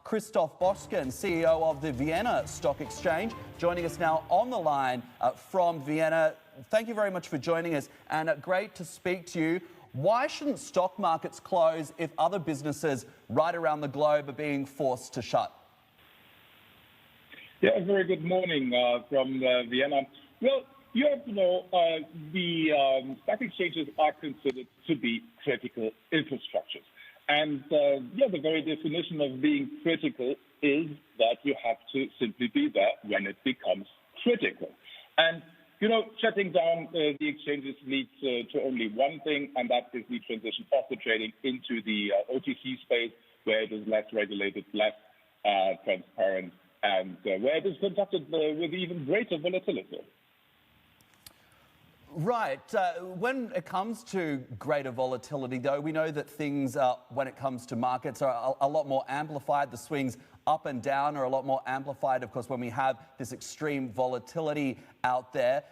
Christoph Boschan, CEO of the Vienna Stock Exchange, joining us now on the line from Vienna. Thank you very much for joining us, and great to speak to you. Why shouldn't stock markets close if other businesses right around the globe are being forced to shut? Yeah, a very good morning from Vienna. Well, you have to know the stock exchanges are considered to be critical infrastructures. And the very definition of being critical is that you have to simply be there when it becomes critical. And, shutting down the exchanges leads to only one thing, and that is the transition of the trading into the OTC space, where it is less regulated, less transparent, and where it is conducted with even greater volatility. Right. When it comes to greater volatility, though, we know that things, when it comes to markets, are a lot more amplified. The swings up and down are a lot more amplified, of course, when we have this extreme volatility out there.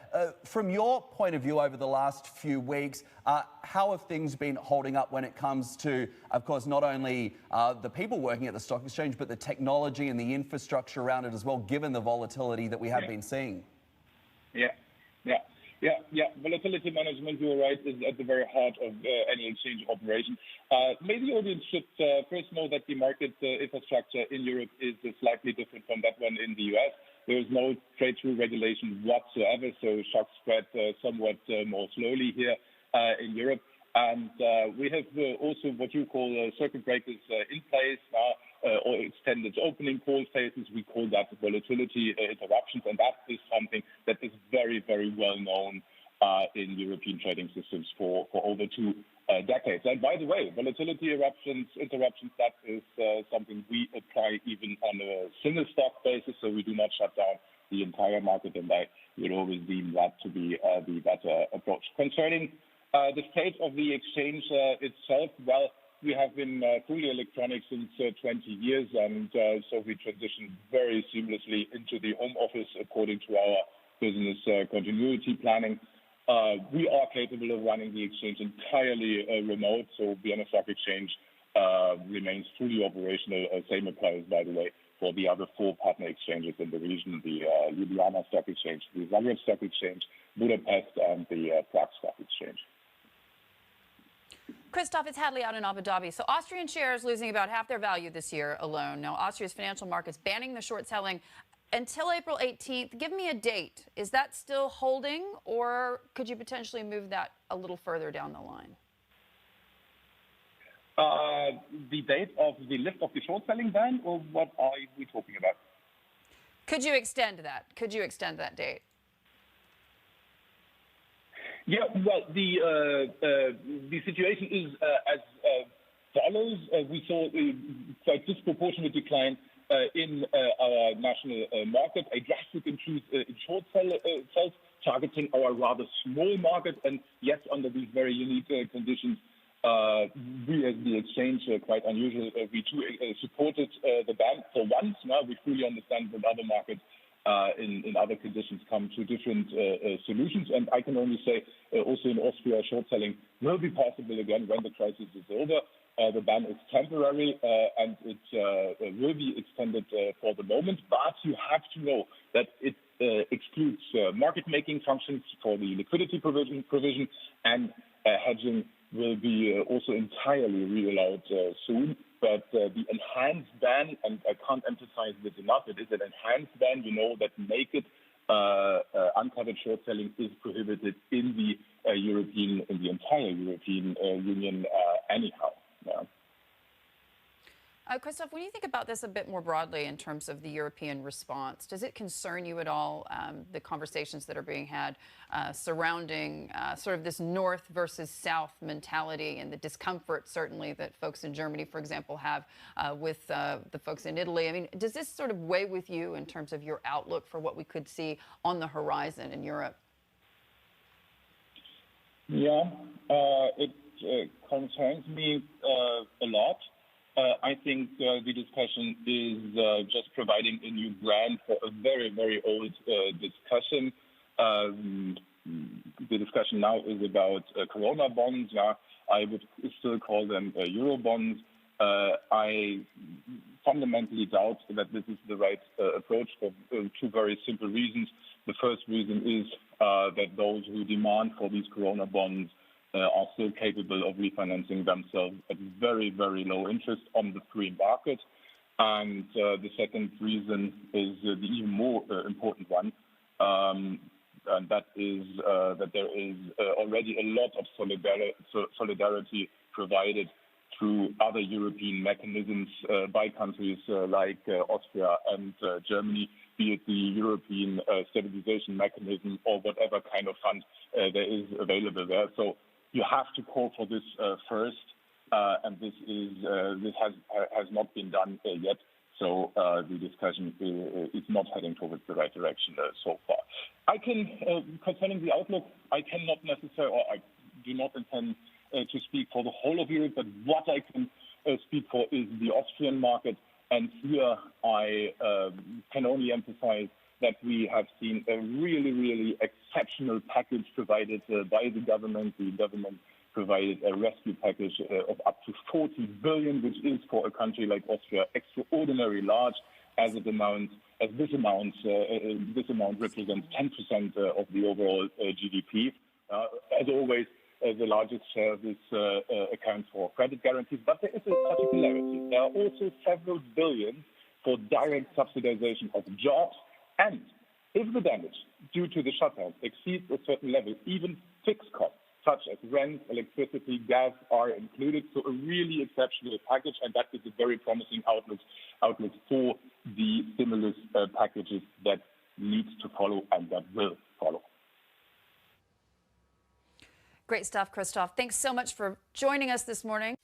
From your point of view over the last few weeks, how have things been holding up when it comes to, of course, not only the people working at the stock exchange, but the technology and the infrastructure around it as well, given the volatility that we have been seeing? Yeah. Volatility management, you're right, is at the very heart of any exchange operation. Maybe the audience should first know that the market infrastructure in Europe is slightly different from that one in the US. There is no trade-through regulation whatsoever, so shocks spread somewhat more slowly here in Europe. And we have also what you call circuit breakers in place or extended opening call phases. We call that volatility interruptions, and that is something that is very, very well known in European trading systems for over 2 decades. And by the way, volatility interruptions, that is something we apply even on a single stock basis, so we do not shut down the entire market, and I would always deem that to be the better approach. Concerning the state of the exchange itself, well, we have been fully electronic since 20 years, and so we transitioned very seamlessly into the home office according to our business continuity planning. We are capable of running the exchange entirely remote, so Vienna Stock Exchange remains fully operational. Same applies, by the way, for the other 4 partner exchanges in the region, the Ljubljana Stock Exchange, the Zagreb Stock Exchange, Budapest, and the Prague Stock Exchange. Christoph, it's Hadley out in Abu Dhabi. So Austrian shares losing about half their value this year alone. Now, Austria's financial markets banning the short selling until April 18th. Give me a date. Is that still holding, or could you potentially move that a little further down the line? The date of the lift of the short selling ban, or what are we talking about? Could you extend that? Could you extend that date? Yeah, well, the situation is as follows. We saw a quite disproportionate decline in our national market, a drastic increase in short sales, targeting our rather small market. And yes, under these very unique conditions, we as the exchange, quite unusual, we too supported the ban for once. Now we fully understand that other markets in other conditions come to different solutions. And I can only say also in Austria, short selling will be possible again when the crisis is over. The ban is temporary and it will be extended for the moment. But you have to know that it excludes market-making functions for the liquidity provision, and hedging will be also entirely re-allowed soon. But the enhanced ban, and I can't emphasize this enough, it is an enhanced ban, that naked uncovered short selling is prohibited in the entire European Union anyhow. Yeah. Christoph, when you think about this a bit more broadly in terms of the European response, does it concern you at all, the conversations that are being had surrounding sort of this north versus south mentality and the discomfort, certainly, that folks in Germany, for example, have with the folks in Italy? I mean, does this sort of weigh with you in terms of your outlook for what we could see on the horizon in Europe? Yeah, it concerns me a lot. I think the discussion is just providing a new brand for a very, very old discussion. The discussion now is about Corona bonds. I would still call them Euro bonds. I fundamentally doubt that this is the right approach for two very simple reasons. The first reason is that those who demand for these Corona bonds are still capable of refinancing themselves at very, very low interest on the free market. And the second reason is the even more important one, and that is that there is already a lot of solidarity provided through other European mechanisms by countries like Austria and Germany, be it the European stabilization mechanism or whatever kind of fund there is available there. So you have to call for this first, and this has not been done yet. So the discussion is not heading towards the right direction so far. Concerning the outlook, I cannot necessarily, or I do not intend to speak for the whole of Europe, but what I can speak for is the Austrian market. And here I can only emphasize that we have seen a really, really exceptional package provided by the government. The government provided a rescue package of up to 40 billion, which is for a country like Austria extraordinarily large, as this amount represents 10% of the overall GDP. As always, the largest share of this accounts for credit guarantees, but there is a particularity. There are also several billions for direct subsidization of jobs, and if the damage due to the shutdown exceeds a certain level, even fixed costs such as rent, electricity, gas are included. So a really exceptional package, and that is a very promising outlook for the stimulus packages that needs to follow and that will follow. Great stuff, Christoph. Thanks so much for joining us this morning.